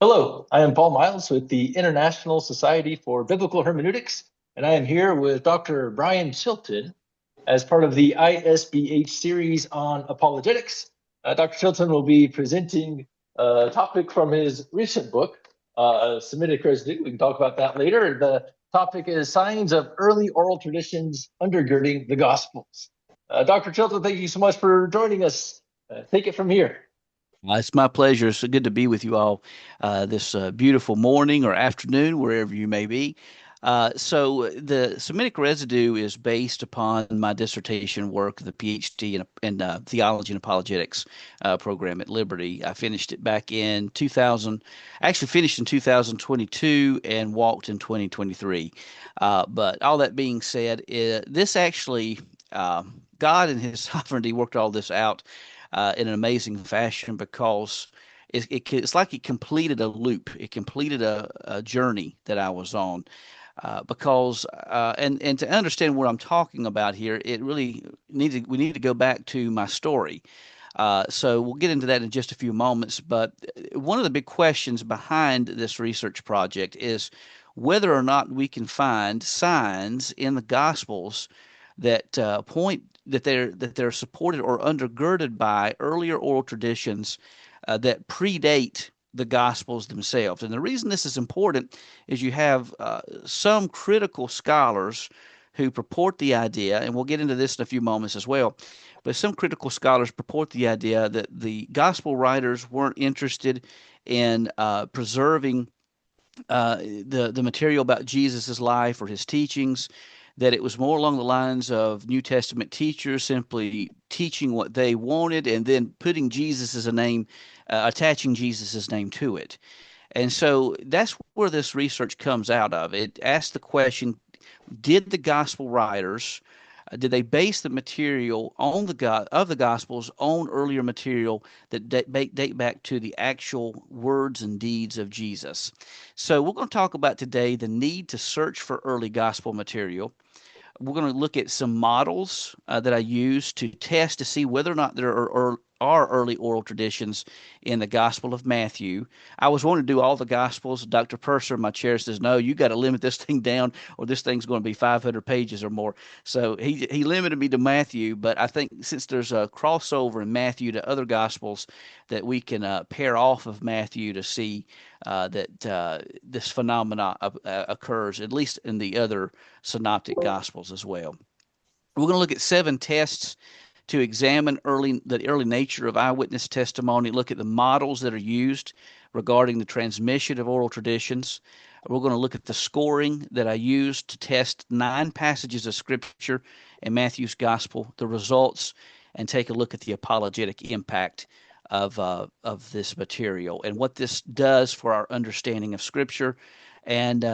Hello, I am Paul Miles with the International Society for Biblical Hermeneutics, and I am here with Dr. Brian Chilton as part of the ISBH series on apologetics. Dr. Chilton will be presenting a topic from his recent book, Semitic Residue. We can talk about that later. The topic is Signs of Early Oral Traditions Undergirding the Gospels. Dr. Chilton, thank you so much for joining us. Take it from here. It's my pleasure. It's so good to be with you all this beautiful morning or afternoon, wherever you may be. So the Semitic Residue is based upon my dissertation work, the PhD in Theology and Apologetics program at Liberty. I finished it back in 2000, actually finished in 2022 and walked in 2023. But all that being said, this actually, God in His sovereignty worked all this out in an amazing fashion because it's like it completed a loop. It completed a journey that I was on. And to understand what I'm talking about here, it really we need to go back to my story. So we'll get into that in just a few moments. But one of the big questions behind this research project is whether or not we can find signs in the Gospels that point that they're supported or undergirded by earlier oral traditions that predate the Gospels themselves. And the reason this is important is you have some critical scholars who purport the idea, and we'll get into this in a few moments as well. But some critical scholars purport the idea that the gospel writers weren't interested in preserving the material about Jesus's life or his teachings, that it was more along the lines of New Testament teachers simply teaching what they wanted and then putting Jesus as a name, attaching Jesus' name to it. And so that's where this research comes out of. It asks the question, did the gospel writers did they base the material on the God of the Gospels on earlier material that date back to the actual words and deeds of Jesus? So we're going to talk about today the need to search for early gospel material. We're going to look at some models that I use to test to see whether or not there are early oral traditions in the Gospel of Matthew. I was wanting to do all the Gospels. Dr. Purser, my chair, says, no, you got to limit this thing down or this thing's going to be 500 pages or more. So he limited me to Matthew, but I think since there's a crossover in Matthew to other Gospels that we can pair off of Matthew to see that this phenomena occurs, at least in the other synoptic gospels as well. We're going to look at 7 tests to examine the early nature of eyewitness testimony, look at the models that are used regarding the transmission of oral traditions. We're going to look at the scoring that I used to test 9 passages of scripture in Matthew's gospel, the results, and take a look at the apologetic impact of this material and what this does for our understanding of scripture, and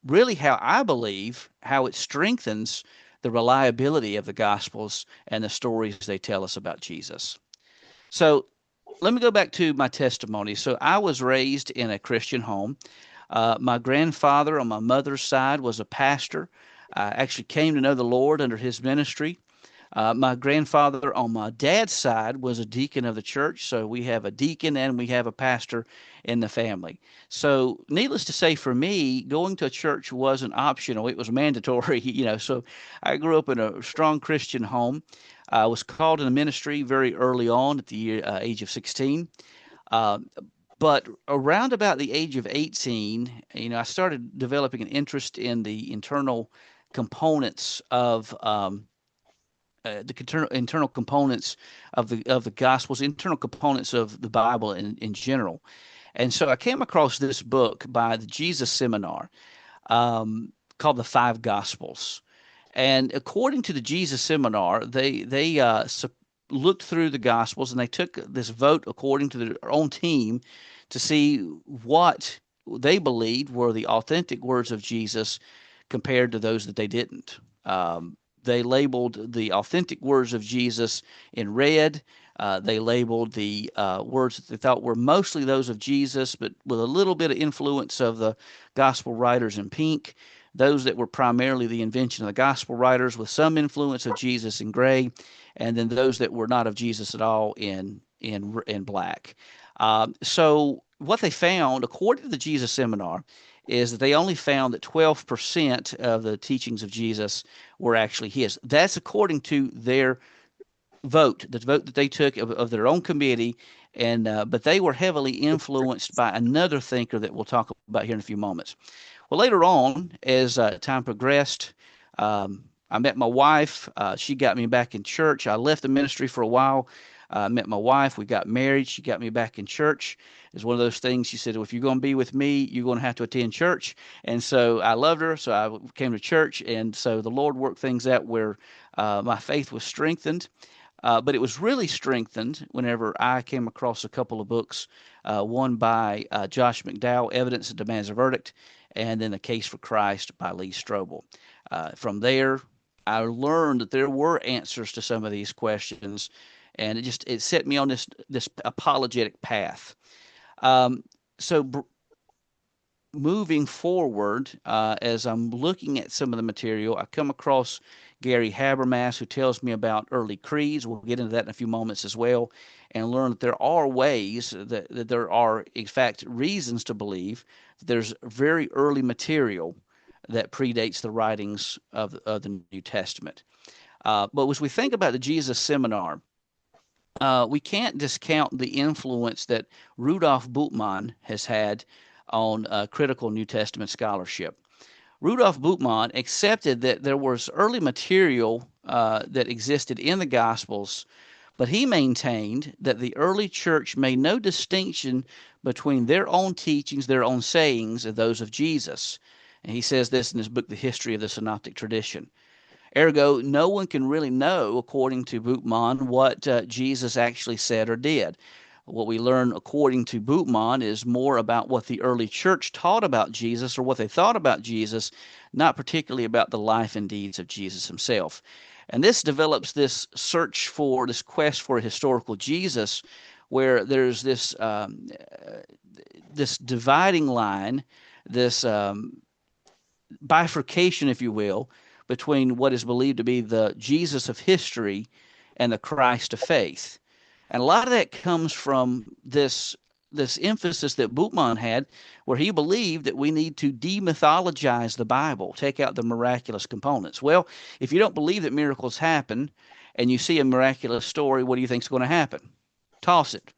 really how I believe how it strengthens the reliability of the Gospels and the stories they tell us about Jesus. So let me go back to my testimony. So I was raised in a Christian home. My grandfather on my mother's side was a pastor. I actually came to know the Lord under his ministry. My grandfather on my dad's side was a deacon of the church, so we have a deacon and we have a pastor in the family. So, needless to say, for me, going to a church wasn't optional; it was mandatory. So I grew up in a strong Christian home. I was called in the ministry very early on at the age of 16. Uh, but around about the age of 18, I started developing an interest in the internal components of the internal components of the Gospels, internal components of the Bible in general. And so I came across this book by the Jesus Seminar called The Five Gospels. And according to the Jesus Seminar, they looked through the Gospels and they took this vote according to their own team to see what they believed were the authentic words of Jesus compared to those that they didn't. They labeled the authentic words of Jesus in red. They labeled the words that they thought were mostly those of Jesus, but with a little bit of influence of the gospel writers in pink. Those that were primarily the invention of the gospel writers with some influence of Jesus in gray, and then those that were not of Jesus at all in in black. So what they found, according to the Jesus Seminar, is that they only found that 12% of the teachings of Jesus were actually his. That's according to their vote, the vote that they took of their own committee, and but they were heavily influenced by another thinker that we'll talk about here in a few moments. Well, later on, as time progressed, I met my wife. She got me back in church. I left the ministry for a while. Met my wife. We got married. She got me back in church. It's one of those things. She said, well, if you're going to be with me, you're going to have to attend church. And so I loved her. So I came to church. And so the Lord worked things out where my faith was strengthened. But it was really strengthened whenever I came across a couple of books, one by Josh McDowell, Evidence That Demands a Verdict, and then The Case for Christ by Lee Strobel. From there, I learned that there were answers to some of these questions, and it set me on this apologetic path. So moving forward, as I'm looking at some of the material, I come across Gary Habermas, who tells me about early creeds. We'll get into that in a few moments as well, and learn that there are ways that there are, in fact, reasons to believe that there's very early material that predates the writings of the New Testament. But as we think about the Jesus Seminar, we can't discount the influence that Rudolf Bultmann has had on critical New Testament scholarship. Rudolf Bultmann accepted that there was early material that existed in the Gospels, but he maintained that the early church made no distinction between their own teachings, their own sayings, and those of Jesus. And he says this in his book, The History of the Synoptic Tradition. Ergo, no one can really know, according to Bultmann, what Jesus actually said or did. What we learn, according to Bultmann, is more about what the early church taught about Jesus or what they thought about Jesus, not particularly about the life and deeds of Jesus himself. And this develops this quest for a historical Jesus, where there's this dividing line, this bifurcation, if you will, between what is believed to be the Jesus of history and the Christ of faith. And a lot of that comes from this emphasis that Bultmann had, where he believed that we need to demythologize the Bible, take out the miraculous components. Well, if you don't believe that miracles happen and you see a miraculous story, what do you think is going to happen? Toss it.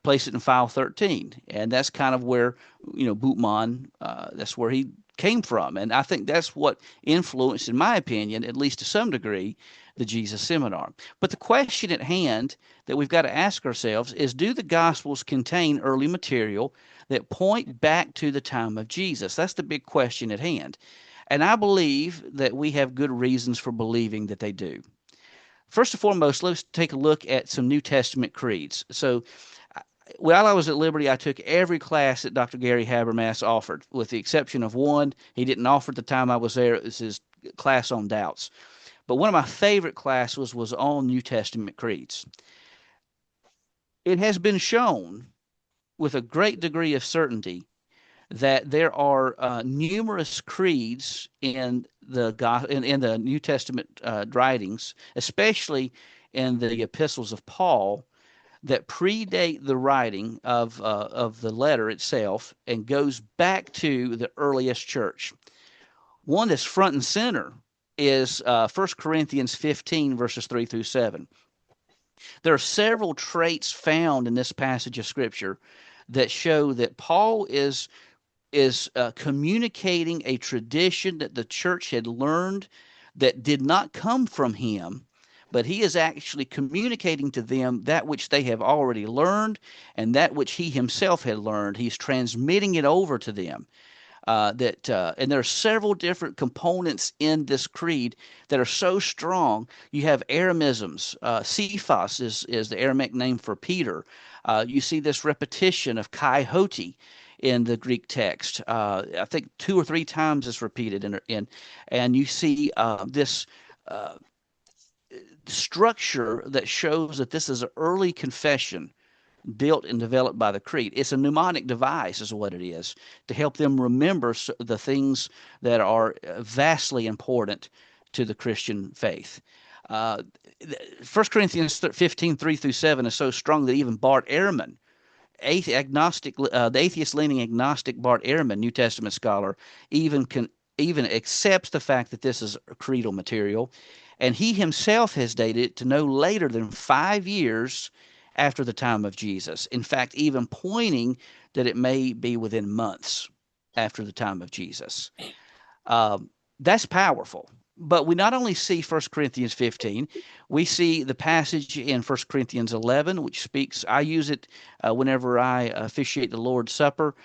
Place it in file 13. And that's kind of where, Bultmann, that's where he came from. And I think that's what influenced, in my opinion, at least to some degree, the Jesus Seminar. But the question at hand that we've got to ask ourselves is, do the Gospels contain early material that point back to the time of Jesus? That's the big question at hand. And I believe that we have good reasons for believing that they do. First and foremost, let's take a look at some New Testament creeds. So while I was at Liberty, I took every class that Dr. Gary Habermas offered, with the exception of one. He didn't offer at the time I was there. It was his class on doubts. But one of my favorite classes was on New Testament creeds. It has been shown with a great degree of certainty that there are numerous creeds in the New Testament writings, especially in the epistles of Paul, that predate the writing of the letter itself and goes back to the earliest church. One that's front and center is 1 Corinthians 15, verses 3 through 7. There are several traits found in this passage of Scripture that show that Paul is communicating a tradition that the church had learned that did not come from him, but he is actually communicating to them that which they have already learned and that which he himself had learned. He's transmitting it over to them. And there are several different components in this creed that are so strong. You have Aramisms. Cephas is the Aramaic name for Peter. You see this repetition of Kai Hoti in the Greek text. I think 2 or 3 times it's repeated and you see this structure that shows that this is an early confession built and developed by the creed. It's a mnemonic device is what it is, to help them remember the things that are vastly important to the Christian faith. Uh, 1 Corinthians 15, 3 through 7 is so strong that even Bart Ehrman, the atheist-leaning agnostic Bart Ehrman, New Testament scholar, even can even accepts the fact that this is creedal material, and he himself has dated it to no later than 5 years after the time of Jesus. In fact, even pointing that it may be within months after the time of Jesus. That's powerful. But we not only see 1 Corinthians 15, we see the passage in 1 Corinthians 11, which speaks, I use it whenever I officiate the Lord's Supper.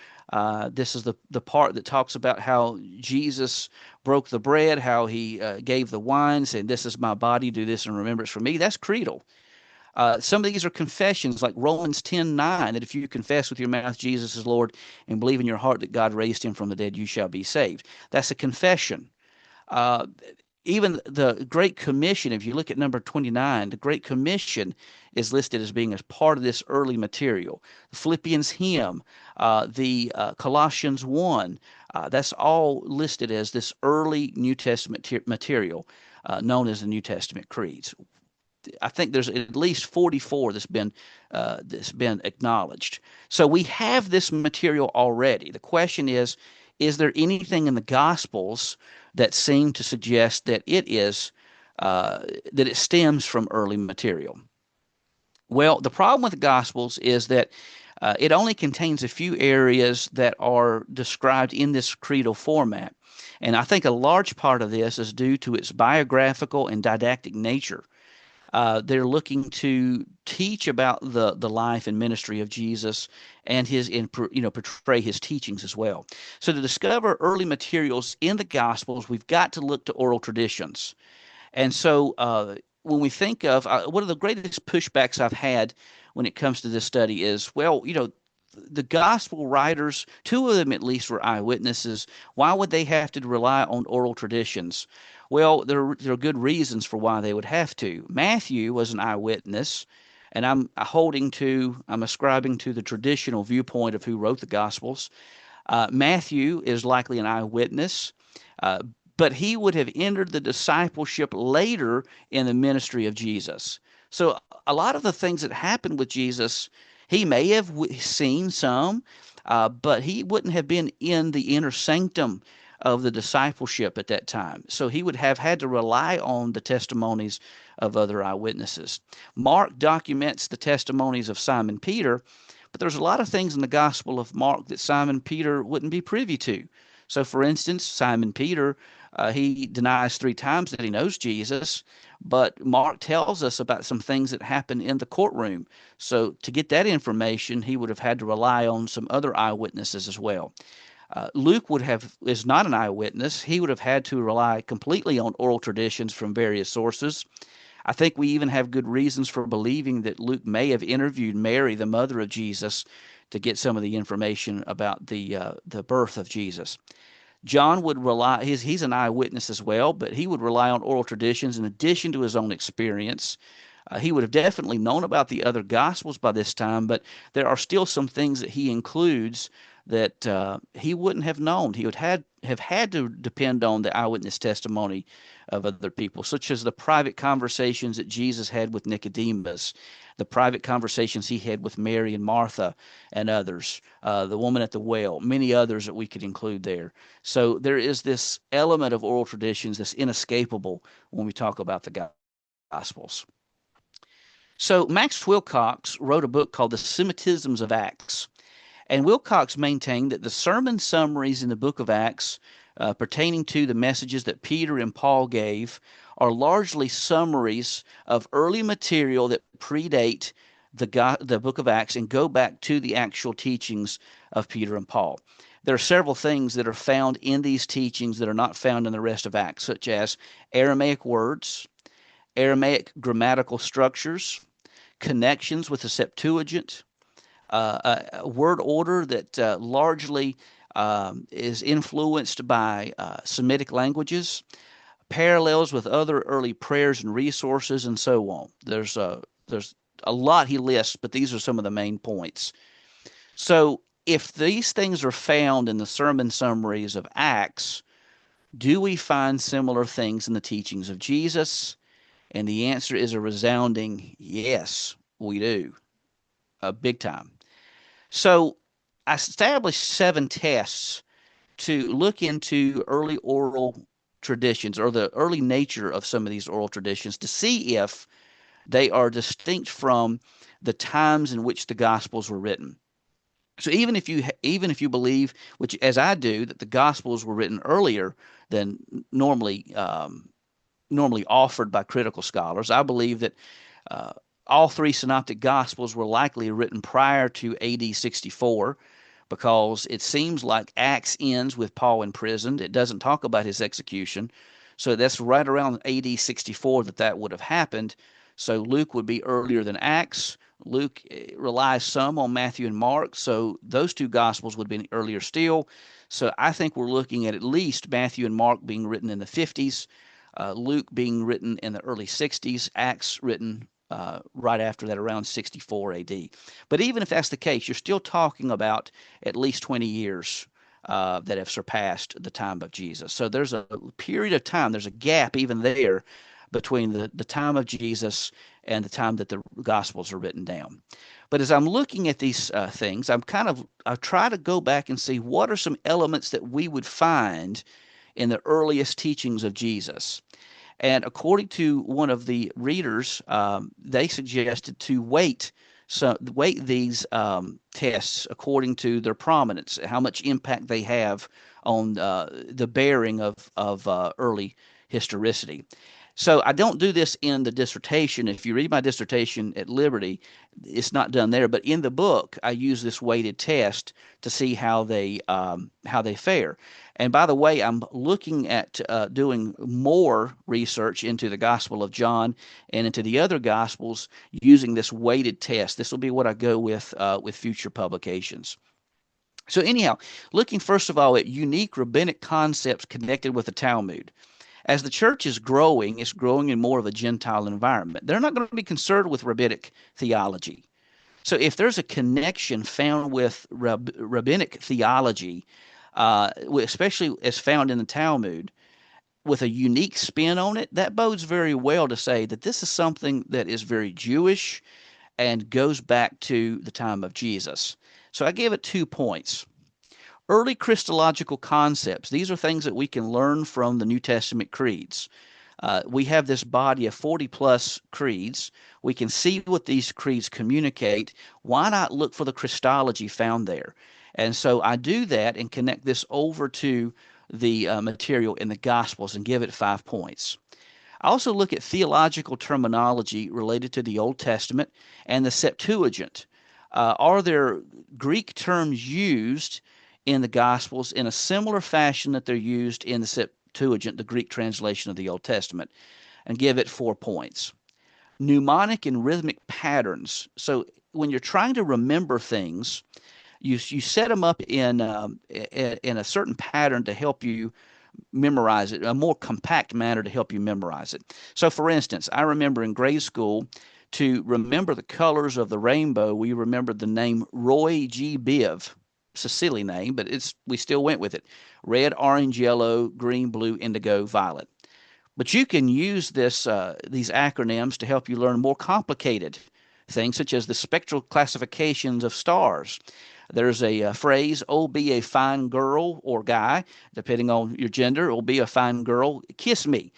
This is the part that talks about how Jesus broke the bread, how he gave the wine, saying, "This is my body, do this in remembrance for me." That's creedal. Some of these are confessions, like Romans 10:9, that if you confess with your mouth Jesus is Lord and believe in your heart that God raised him from the dead, you shall be saved. That's a confession. Uh, Even the Great Commission, if you look at number 29, the Great Commission is listed as being as part of this early material. The Philippians hymn, the Colossians 1, that's all listed as this early New Testament material known as the New Testament creeds. I think there's at least 44 that's been acknowledged. So we have this material already. The question is there anything in the Gospels that seem to suggest that it stems from early material? Well, the problem with the Gospels is that it only contains a few areas that are described in this creedal format. And I think a large part of this is due to its biographical and didactic nature. They're looking to teach about the life and ministry of Jesus and portray his teachings as well. So to discover early materials in the Gospels, we've got to look to oral traditions. And so when we think of one of the greatest pushbacks I've had when it comes to this study is, well, the gospel writers, two of them at least were eyewitnesses. Why would they have to rely on oral traditions? Well, there are good reasons for why they would have to. Matthew was an eyewitness, and I'm ascribing to the traditional viewpoint of who wrote the Gospels. Matthew is likely an eyewitness, uh, but he would have entered the discipleship later in the ministry of Jesus. So a lot of the things that happened with Jesus, he may have seen some, but he wouldn't have been in the inner sanctum of the discipleship at that time. So he would have had to rely on the testimonies of other eyewitnesses. Mark documents the testimonies of Simon Peter, but there's a lot of things in the Gospel of Mark that Simon Peter wouldn't be privy to. So, for instance, Simon Peter, he denies 3 times that he knows Jesus, but Mark tells us about some things that happened in the courtroom. So, to get that information, he would have had to rely on some other eyewitnesses as well. Luke is not an eyewitness. He would have had to rely completely on oral traditions from various sources. I think we even have good reasons for believing that Luke may have interviewed Mary, the mother of Jesus, to get some of the information about the birth of Jesus. John would rely, he's an eyewitness as well, but he would rely on oral traditions in addition to his own experience. He would have definitely known about the other gospels by this time, but there are still some things that he includes that he wouldn't have known. He would have had to depend on the eyewitness testimony of other people, such as the private conversations that Jesus had with Nicodemus, the private conversations he had with Mary and Martha and others, the woman at the well, many others that we could include there. So there is this element of oral traditions that's inescapable when we talk about the Gospels. So Max Wilcox wrote a book called The Semitisms of Acts. And Wilcox maintained that the sermon summaries in the book of Acts pertaining to the messages that Peter and Paul gave are largely summaries of early material that predate the book of Acts and go back to the actual teachings of Peter and Paul. There are several things that are found in these teachings that are not found in the rest of Acts, such as Aramaic words, Aramaic grammatical structures, connections with the Septuagint, a word order that largely is influenced by Semitic languages, parallels with other early prayers and resources, and so on. There's a lot he lists, but these are some of the main points. So if these things are found in the sermon summaries of Acts, do we find similar things in the teachings of Jesus? And the answer is a resounding yes, we do, big time. So I established 7 tests to look into early oral traditions or the early nature of some of these oral traditions to see if they are distinct from the times in which the Gospels were written. So even if you believe, which as I do, that the Gospels were written earlier than normally normally offered by critical scholars, I believe that uh, all 3 synoptic Gospels were likely written prior to AD 64 because it seems like Acts ends with Paul imprisoned. It doesn't talk about his execution. So that's right around AD 64 that would have happened. So Luke would be earlier than Acts. Luke relies some on Matthew and Mark. So those 2 Gospels would be earlier still. So I think we're looking at least Matthew and Mark being written in the 50s, Luke being written in the early 60s, Acts written right after that, around 64 AD. But even if that's the case, you're still talking about at least 20 years that have surpassed the time of Jesus. So there's a period of time, there's a gap even there between the time of Jesus and the time that the Gospels are written down. But as I'm looking at these things, I try to go back and see what are some elements that we would find in the earliest teachings of Jesus. And according to one of the readers, they suggested to weight these tests according to their prominence, how much impact they have on the bearing of early historicity. So I don't do this in the dissertation. If you read my dissertation at Liberty, it's not done there. But in the book, I use this weighted test to see how they fare. And by the way, I'm looking at doing more research into the Gospel of John and into the other Gospels using this weighted test. This will be what I go with future publications. So anyhow, looking first of all at unique rabbinic concepts connected with the Talmud. As the church is growing, it's growing in more of a Gentile environment. They're not going to be concerned with rabbinic theology. So if there's a connection found with rabbinic theology, especially as found in the Talmud, with a unique spin on it, that bodes very well to say that this is something that is very Jewish and goes back to the time of Jesus. So I gave it 2 points. Early Christological concepts. These are things that we can learn from the New Testament creeds. We have this body of 40 plus creeds. We can see what these creeds communicate. Why not look for the Christology found there? And so I do that and connect this over to the material in the Gospels and give it 5 points. I also look at theological terminology related to the Old Testament and the Septuagint. Are there Greek terms used in the Gospels in a similar fashion that they're used in the Septuagint, the Greek translation of the Old Testament, and give it 4 points. Mnemonic and rhythmic patterns. So when you're trying to remember things, you set them up in a certain pattern to help you memorize it, a more compact manner to help you memorize it. So, for instance, I remember in grade school to remember the colors of the rainbow, we remembered the name Roy G. Biv. It's a silly name, but we still went with it. Red, orange, yellow, green, blue, indigo, violet. But you can use these acronyms to help you learn more complicated things, such as the spectral classifications of stars. There's a phrase, oh, be a fine girl or guy, depending on your gender, oh, be a fine girl, kiss me.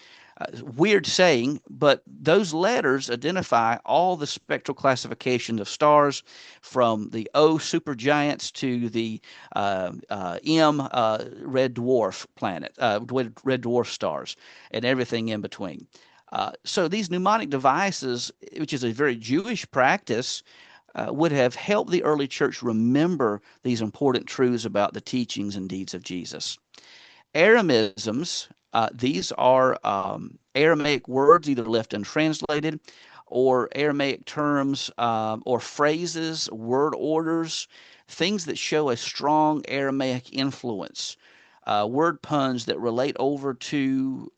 Weird saying, but those letters identify all the spectral classifications of stars from the O supergiants to the M red dwarf red dwarf stars, and everything in between. So these mnemonic devices, which is a very Jewish practice, would have helped the early church remember these important truths about the teachings and deeds of Jesus. Aramisms, these are Aramaic words either left untranslated or Aramaic terms or phrases, word orders, things that show a strong Aramaic influence, word puns that relate over to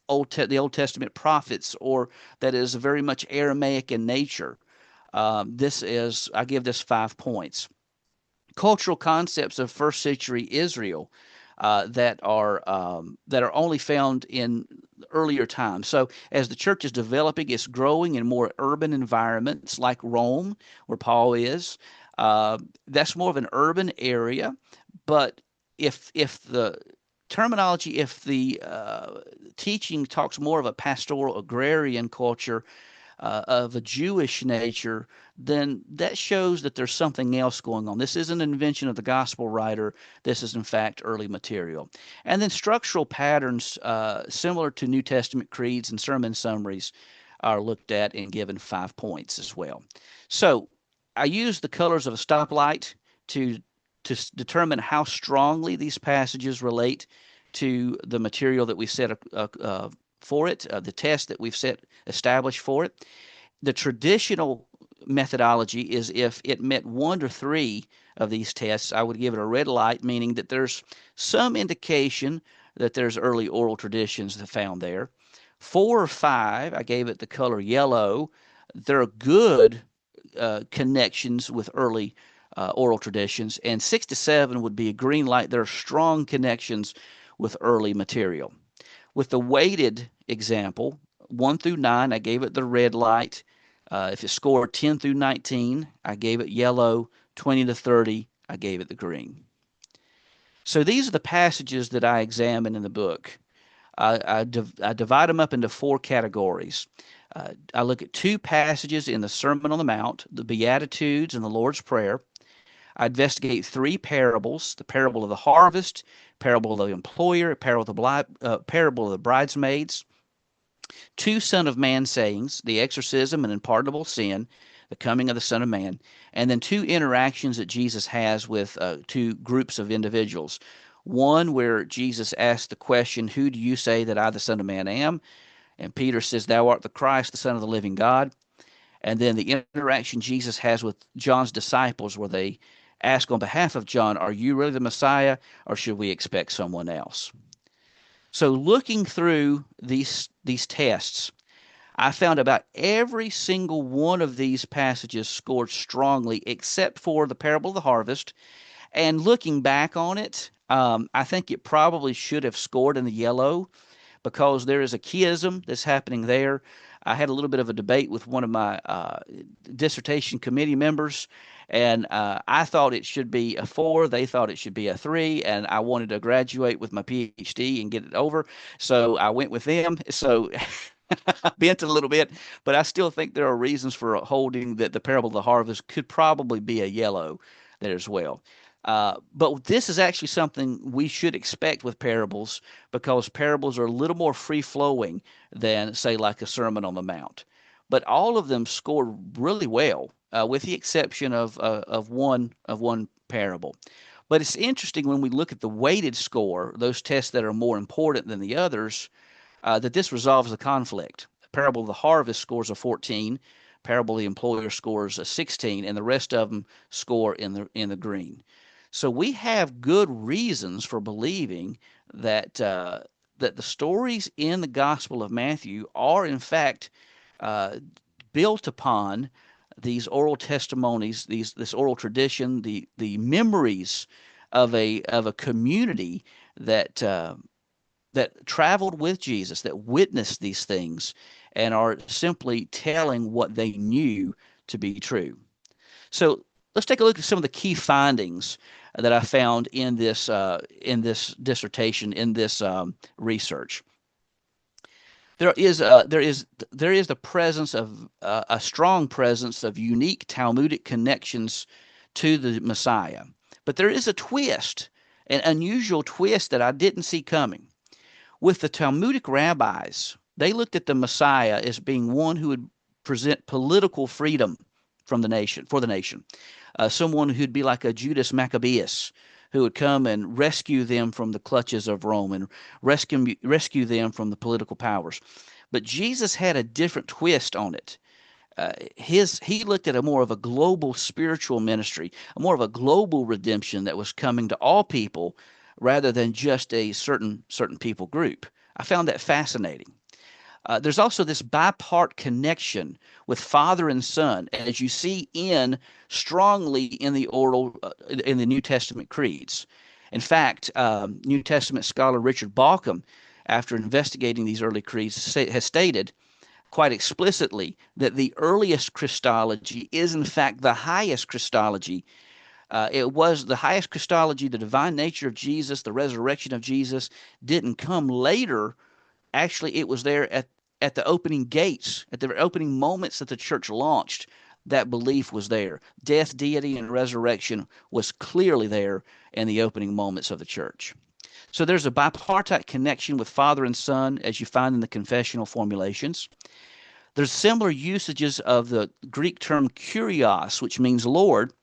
the Old Testament prophets, or that is very much Aramaic in nature. I give this 5 points. Cultural concepts of first century Israel. that are only found in earlier times. So as the church is developing, it's growing in more urban environments like Rome, where Paul is. That's more of an urban area, but if the terminology, if the teaching talks more of a pastoral agrarian culture, of a Jewish nature, then that shows that there's something else going on. This isn't an invention of the gospel writer. This is, in fact, early material. And then structural patterns similar to New Testament creeds and sermon summaries are looked at and given 5 points as well. So I use the colors of a stoplight to determine how strongly these passages relate to the material that we set for it, the test that we've established for it. The traditional methodology is if it met 1 to 3 of these tests, I would give it a red light, meaning that there's some indication that there's early oral traditions found there. 4 or 5, I gave it the color yellow. There are good connections with early oral traditions, and 6 to 7 would be a green light. There are strong connections with early material. With the weighted example, 1 through 9, I gave it the red light. If it scored 10 through 19, I gave it yellow. 20 to 30, I gave it the green. So these are the passages that I examine in the book. I divide them up into 4 categories. I look at 2 passages in the Sermon on the Mount, the Beatitudes and the Lord's Prayer. I investigate 3 parables: the parable of the harvest, parable of the employer, parable of the bridesmaids, 2 Son of Man sayings: the exorcism and unpardonable sin, the coming of the Son of Man, and then 2 interactions that Jesus has with 2 groups of individuals. One where Jesus asks the question, "Who do you say that I, the Son of Man, am?" And Peter says, "Thou art the Christ, the Son of the living God." And then the interaction Jesus has with John's disciples, where they ask on behalf of John, "Are you really the Messiah, or should we expect someone else?" So looking through these tests, I found about every single one of these passages scored strongly, except for the parable of the harvest. And looking back on it, I think it probably should have scored in the yellow, because there is a chiasm that's happening there. I had a little bit of a debate with one of my dissertation committee members, and I thought it should be a 4. They thought it should be a 3, and I wanted to graduate with my PhD and get it over. So I went with them. So I bent it a little bit, but I still think there are reasons for holding that the parable of the harvest could probably be a yellow there as well. But this is actually something we should expect with parables, because parables are a little more free-flowing than, say, like a Sermon on the Mount. But all of them score really well, with the exception of one parable. But it's interesting when we look at the weighted score, those tests that are more important than the others, that this resolves the conflict. The parable of the harvest scores a 14, parable of the employer scores a 16, and the rest of them score in the green. So we have good reasons for believing that that the stories in the Gospel of Matthew are in fact built upon these oral testimonies, this oral tradition, the memories of a community that that traveled with Jesus, that witnessed these things, and are simply telling what they knew to be true. So let's take a look at some of the key findings that I found in this dissertation, in this research. There is the presence of a strong presence of unique Talmudic connections to the Messiah, but there is a twist, an unusual twist that I didn't see coming. With the Talmudic rabbis, they looked at the Messiah as being one who would present political freedom from the nation, for the nation. Someone who'd be like a Judas Maccabeus, who would come and rescue them from the clutches of Rome and rescue them from the political powers. But Jesus had a different twist on it. He looked at a more of a global spiritual ministry, a more of a global redemption that was coming to all people rather than just a certain people group. I found that fascinating. There's also this bipart connection with Father and Son, as you see strongly in the oral in the New Testament creeds. In fact, New Testament scholar Richard Bauckham, after investigating these early creeds, has stated quite explicitly that the earliest Christology is, in fact, the highest Christology. It was the highest Christology. The divine nature of Jesus, the resurrection of Jesus, didn't come later. Actually, it was there at the opening gates, at the opening moments that the church launched. That belief was there. Death, deity, and resurrection was clearly there in the opening moments of the church. So there's a bipartite connection with Father and Son, as you find in the confessional formulations. There's similar usages of the Greek term kurios, which means Lord,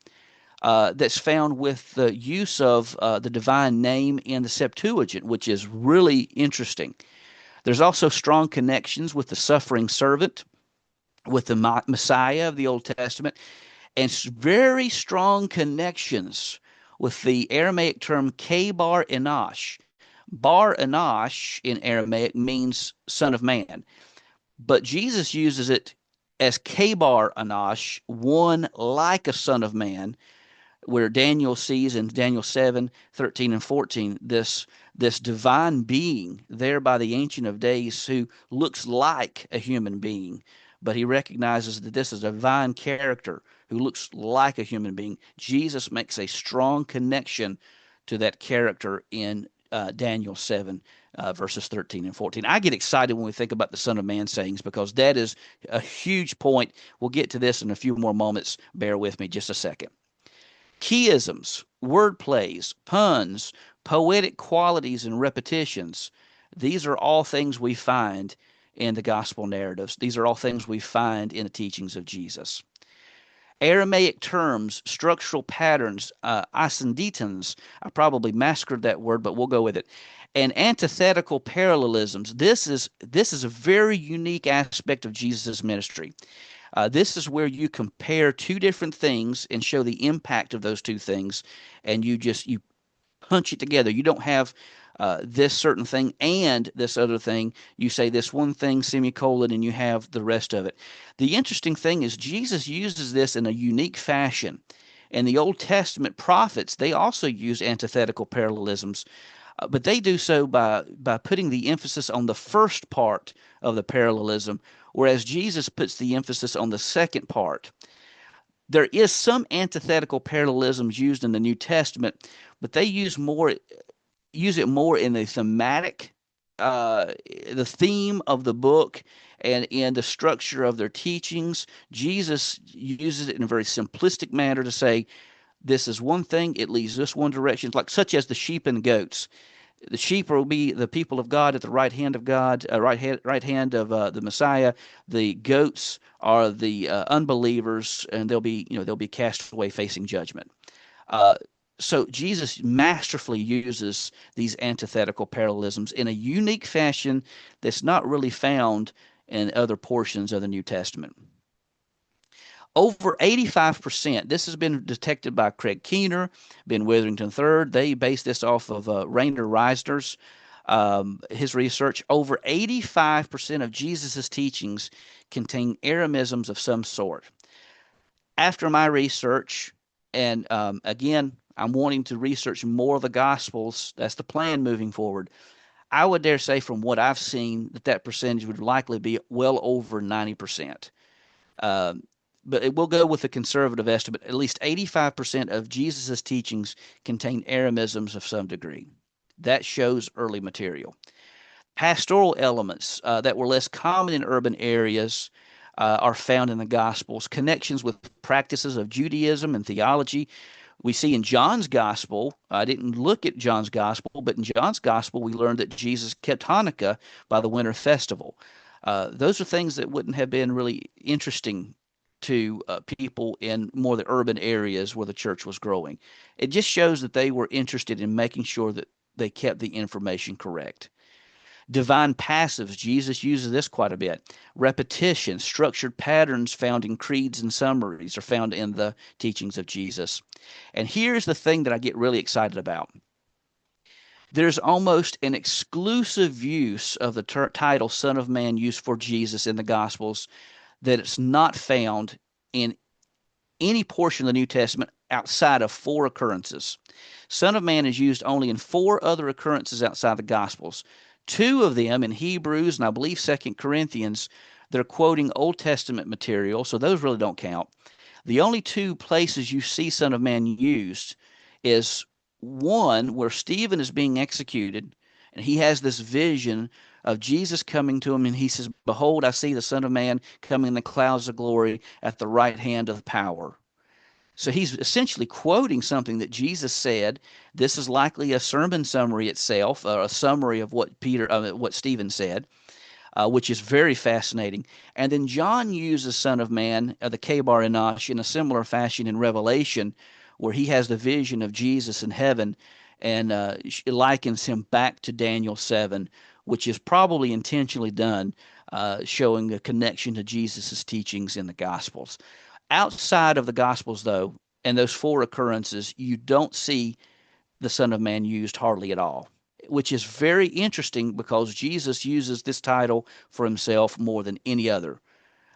that's found with the use of the divine name in the Septuagint, which is really interesting. There's also strong connections with the suffering servant, with the Messiah of the Old Testament, and very strong connections with the Aramaic term Kebar Enosh. Bar Enosh in Aramaic means son of man, but Jesus uses it as Kebar Enosh, one like a son of man, where Daniel sees in Daniel 7, 13, and 14 this divine being there by the Ancient of Days who looks like a human being, but he recognizes that this is a divine character who looks like a human being. Jesus makes a strong connection to that character in Daniel 7, verses 13 and 14. I get excited when we think about the Son of Man sayings because that is a huge point. We'll get to this in a few more moments. Bear with me just a second. Chiasms, word plays, puns, poetic qualities, and repetitions. These are all things we find in the gospel narratives. These are all things we find in the teachings of Jesus. Aramaic terms, structural patterns, ascenditons. I probably massacred that word, but we'll go with it. And antithetical parallelisms. This is a very unique aspect of Jesus' ministry. This is where you compare two different things and show the impact of those two things, and you punch it together. You don't have this certain thing and this other thing. You say this one thing, semicolon, and you have the rest of it. The interesting thing is Jesus uses this in a unique fashion. And the Old Testament prophets, they also use antithetical parallelisms, but they do so by putting the emphasis on the first part of the parallelism, whereas Jesus puts the emphasis on the second part. There is some antithetical parallelisms used in the New Testament, but they use it more in the thematic, the theme of the book, and in the structure of their teachings. Jesus uses it in a very simplistic manner to say, this is one thing, it leads this one direction, like such as the sheep and goats. The sheep will be the people of God at the right hand of God, right hand of the Messiah. The goats are the unbelievers, and they'll be cast away facing judgment. So Jesus masterfully uses these antithetical parallelisms in a unique fashion that's not really found in other portions of the New Testament. Over 85%, this has been detected by Craig Keener, Ben Witherington III. They base this off of Rainer Reisner's, his research. Over 85% of Jesus' teachings contain Aramisms of some sort. After my research, and again, I'm wanting to research more of the Gospels. That's the plan moving forward. I would dare say from what I've seen that percentage would likely be well over 90%. But it will go with a conservative estimate. At least 85% of Jesus' teachings contain Aramisms of some degree. That shows early material. Pastoral elements that were less common in urban areas are found in the Gospels. Connections with practices of Judaism and theology. We see in John's Gospel, I didn't look at John's Gospel, but in John's Gospel, we learned that Jesus kept Hanukkah by the winter festival. Those are things that wouldn't have been really interesting to people in more the urban areas where the church was growing. It just shows that they were interested in making sure that they kept the information correct. Divine passives, Jesus uses this quite a bit. Repetition, structured patterns found in creeds and summaries are found in the teachings of Jesus. And here's the thing that I get really excited about. There's almost an exclusive use of the title Son of Man used for Jesus in the Gospels that it's not found in any portion of the New Testament outside of 4 occurrences. Son of Man is used only in 4 other occurrences outside the Gospels. 2 of them in Hebrews and I believe 2 Corinthians, they're quoting Old Testament material, so those really don't count. The only 2 places you see Son of Man used is one where Stephen is being executed, and he has this vision of Jesus coming to him, and he says, "Behold, I see the Son of Man coming in the clouds of glory at the right hand of power." So he's essentially quoting something that Jesus said. This is likely a sermon summary itself, a summary of what Stephen said, which is very fascinating. And then John uses Son of Man, the Kebar Enosh, in a similar fashion in Revelation, where he has the vision of Jesus in heaven and likens him back to Daniel 7, which is probably intentionally done, showing a connection to Jesus' teachings in the Gospels. Outside of the Gospels, though, and those 4 occurrences, you don't see the Son of Man used hardly at all, which is very interesting because Jesus uses this title for himself more than any other.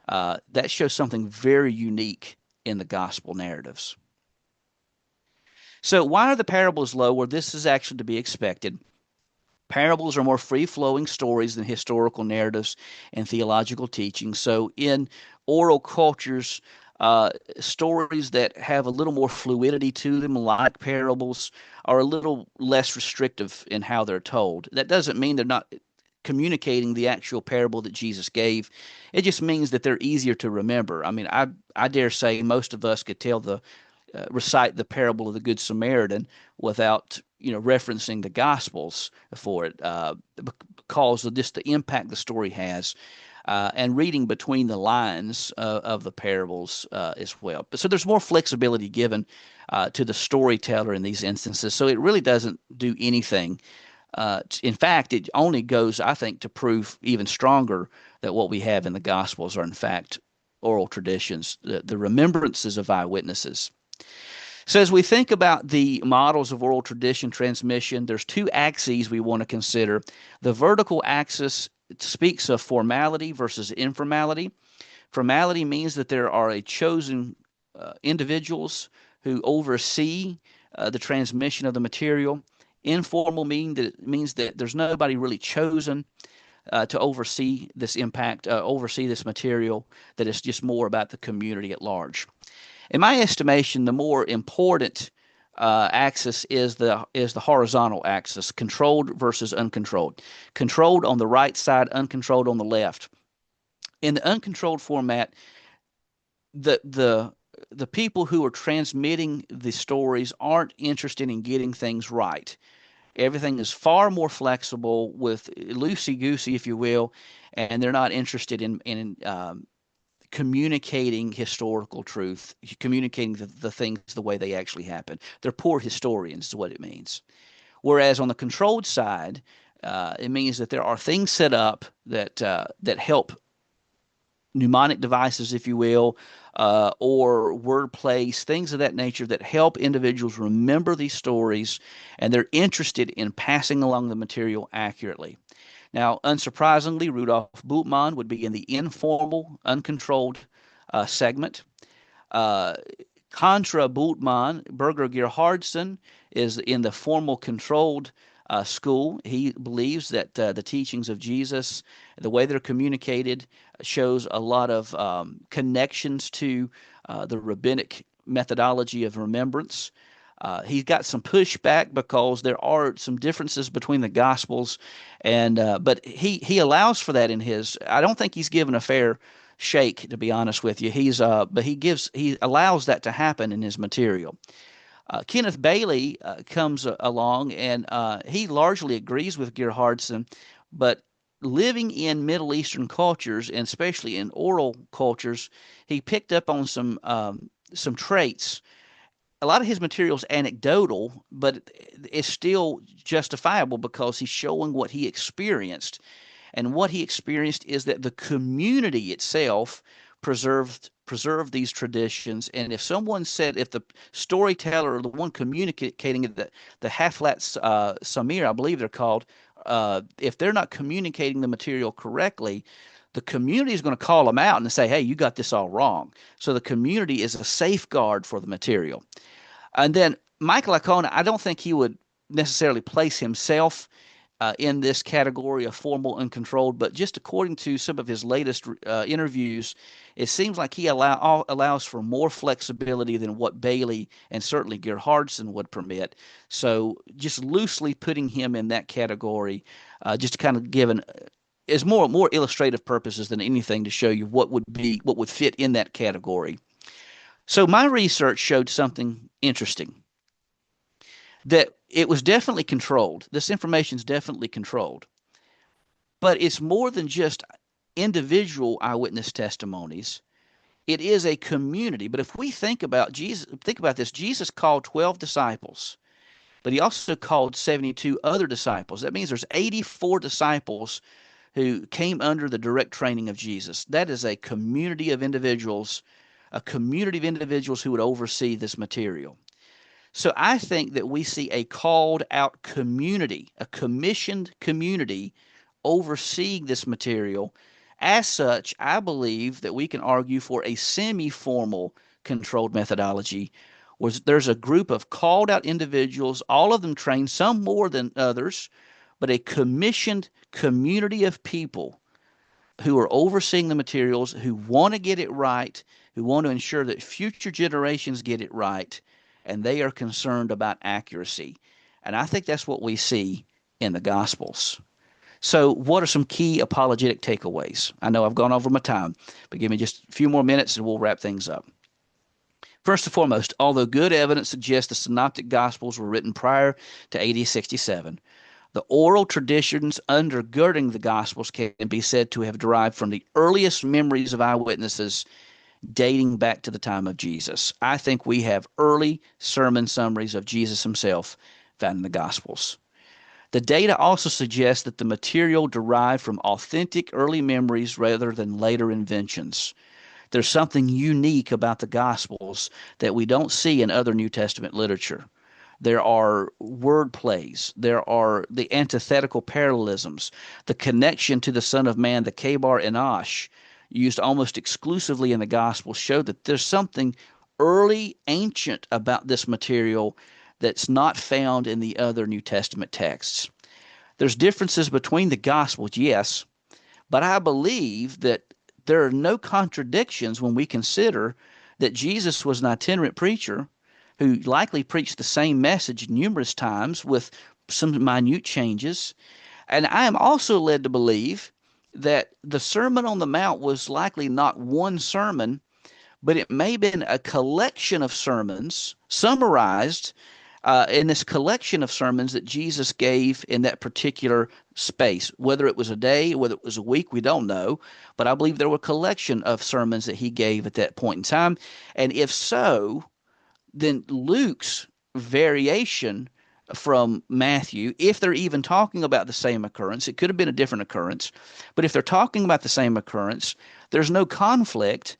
That shows something very unique in the gospel narratives. So, why are the parables low? Well, this is actually to be expected. Parables are more free-flowing stories than historical narratives and theological teachings. So, in oral cultures, stories that have a little more fluidity to them, like parables, are a little less restrictive in how they're told. That doesn't mean they're not communicating the actual parable that Jesus gave. It just means that they're easier to remember. I mean, I dare say most of us could recite the parable of the Good Samaritan without referencing the Gospels for it, because of just the impact the story has, and reading between the lines of the parables as well. But so there's more flexibility given to the storyteller in these instances. So it really doesn't do anything. In fact, it only goes, I think, to prove even stronger that what we have in the Gospels are in fact oral traditions, the remembrances of eyewitnesses. So as we think about the models of oral tradition transmission, there's 2 axes we want to consider. The vertical axis speaks of formality versus informality. Formality means that there are a chosen individuals who oversee the transmission of the material. Informal means that there's nobody really chosen to oversee this oversee this material, that it's just more about the community at large. In my estimation, the more important axis is the horizontal axis, controlled versus uncontrolled. Controlled on the right side, uncontrolled on the left. In the uncontrolled format, the people who are transmitting the stories aren't interested in getting things right. Everything is far more flexible, with loosey-goosey, if you will, and they're not interested in communicating historical truth, communicating the things the way they actually happen. They're poor historians, is what it means. Whereas on the controlled side, it means that there are things set up that help, mnemonic devices, if you will, or word plays, things of that nature that help individuals remember these stories, and they're interested in passing along the material accurately. Now, unsurprisingly, Rudolf Bultmann would be in the informal, uncontrolled segment. Contra Bultmann, Birger Gardsson is in the formal, controlled school. He believes that the teachings of Jesus, the way they're communicated, shows a lot of connections to the rabbinic methodology of remembrance. He's got some pushback because there are some differences between the Gospels, and but he allows for that in his. I don't think he's given a fair shake, to be honest with you. But he allows that to happen in his material. Kenneth Bailey comes along, and he largely agrees with Gerhardsson, but living in Middle Eastern cultures, and especially in oral cultures, he picked up on some traits. A lot of his material is anecdotal, but it's still justifiable because he's showing what he experienced. And what he experienced is that the community itself preserved these traditions. And if the storyteller or the one communicating it, the Haflat Samir, I believe they're called, if they're not communicating the material correctly, the community is going to call them out and say, hey, you got this all wrong. So the community is a safeguard for the material. And then Michael Icona, I don't think he would necessarily place himself in this category of formal and controlled, but just according to some of his latest interviews, it seems like he allows for more flexibility than what Bailey and certainly Gardsson would permit. So just loosely putting him in that category, just to kind of give an is more illustrative purposes than anything to show you what would fit in that category. So my research showed something interesting, that it was definitely controlled. This information is definitely controlled, but it's more than just individual eyewitness testimonies. It is a community. But if we think about Jesus, think about this. Jesus called 12 disciples, but he also called 72 other disciples. That means there's 84 disciples who came under the direct training of Jesus. That is a community of individuals who would oversee this material. So I think that we see a called out community, a commissioned community overseeing this material. As such, I believe that we can argue for a semi-formal controlled methodology, where there's a group of called out individuals, all of them trained, some more than others, but a commissioned community of people who are overseeing the materials, who want to get it right, who want to ensure that future generations get it right, and they are concerned about accuracy. And I think that's what we see in the Gospels. So, what are some key apologetic takeaways? I know I've gone over my time, but give me just a few more minutes and we'll wrap things up. First and foremost, although good evidence suggests the Synoptic Gospels were written prior to AD 67, the oral traditions undergirding the Gospels can be said to have derived from the earliest memories of eyewitnesses dating back to the time of Jesus. I think we have early sermon summaries of Jesus himself found in the Gospels. The data also suggests that the material derived from authentic early memories rather than later inventions. There's something unique about the Gospels that we don't see in other New Testament literature. There are word plays. There are the antithetical parallelisms, the connection to the Son of Man, the Kabar Enosh, used almost exclusively in the Gospel, show that there's something early, ancient about this material that's not found in the other New Testament texts. There's differences between the Gospels, yes, but I believe that there are no contradictions when we consider that Jesus was an itinerant preacher who likely preached the same message numerous times with some minute changes. And I am also led to believe that the Sermon on the Mount was likely not one sermon, but it may have been a collection of sermons summarized in this collection of sermons that Jesus gave in that particular space. Whether it was a day, whether it was a week, we don't know. But I believe there were a collection of sermons that he gave at that point in time. And if so, then Luke's variation from Matthew, if they're even talking about the same occurrence, it could have been a different occurrence, but if they're talking about the same occurrence, there's no conflict.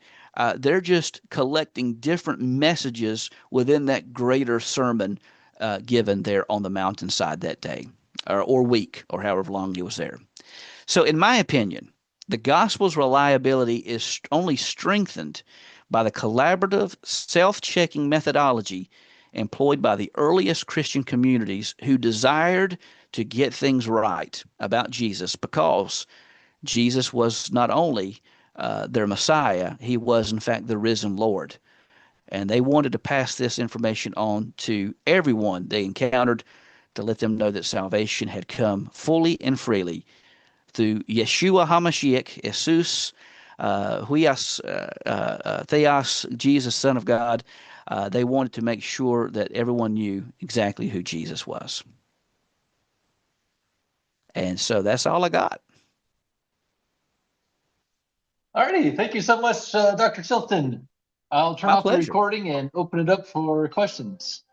They're just collecting different messages within that greater sermon given there on the mountainside that day, or week, or however long he was there. So, in my opinion, the gospel's reliability is only strengthened by the collaborative, self-checking methodology employed by the earliest Christian communities who desired to get things right about Jesus, because Jesus was not only their Messiah, he was, in fact, the risen Lord. And they wanted to pass this information on to everyone they encountered to let them know that salvation had come fully and freely through Yeshua HaMashiach, Jesus, Huios, Theos, Jesus, Son of God. They wanted to make sure that everyone knew exactly who Jesus was. And so that's all I got. All righty. Thank you so much, Dr. Chilton. I'll turn My off the pleasure. recording and open it up for questions.